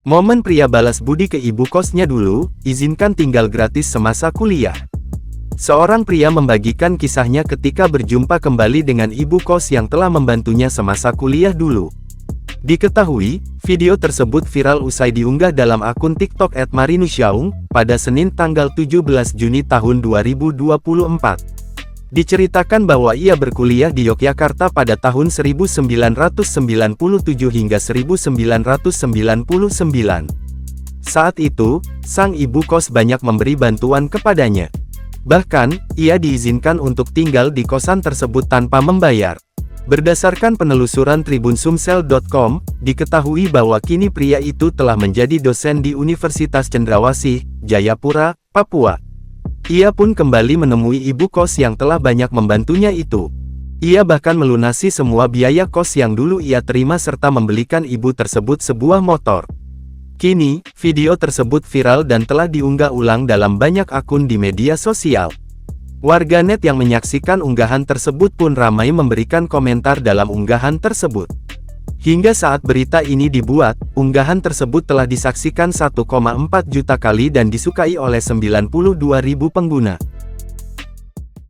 Momen pria balas budi ke ibu kosnya dulu, izinkan tinggal gratis semasa kuliah. Seorang pria membagikan kisahnya ketika berjumpa kembali dengan ibu kos yang telah membantunya semasa kuliah dulu. Diketahui, video tersebut viral usai diunggah dalam akun TikTok @marinusyaung, pada Senin tanggal 17 Juni tahun 2024. Diceritakan bahwa ia berkuliah di Yogyakarta pada tahun 1997 hingga 1999. Saat itu, sang ibu kos banyak memberi bantuan kepadanya. Bahkan, ia diizinkan untuk tinggal di kosan tersebut tanpa membayar. Berdasarkan penelusuran tribunsumsel.com, diketahui bahwa kini pria itu telah menjadi dosen di Universitas Cendrawasih, Jayapura, Papua. Ia pun kembali menemui ibu kos yang telah banyak membantunya itu. Ia bahkan melunasi semua biaya kos yang dulu ia terima serta membelikan ibu tersebut sebuah motor. Kini, video tersebut viral dan telah diunggah ulang dalam banyak akun di media sosial. Warganet yang menyaksikan unggahan tersebut pun ramai memberikan komentar dalam unggahan tersebut. Hingga saat berita ini dibuat, unggahan tersebut telah disaksikan 1,4 juta kali dan disukai oleh 92.000 pengguna.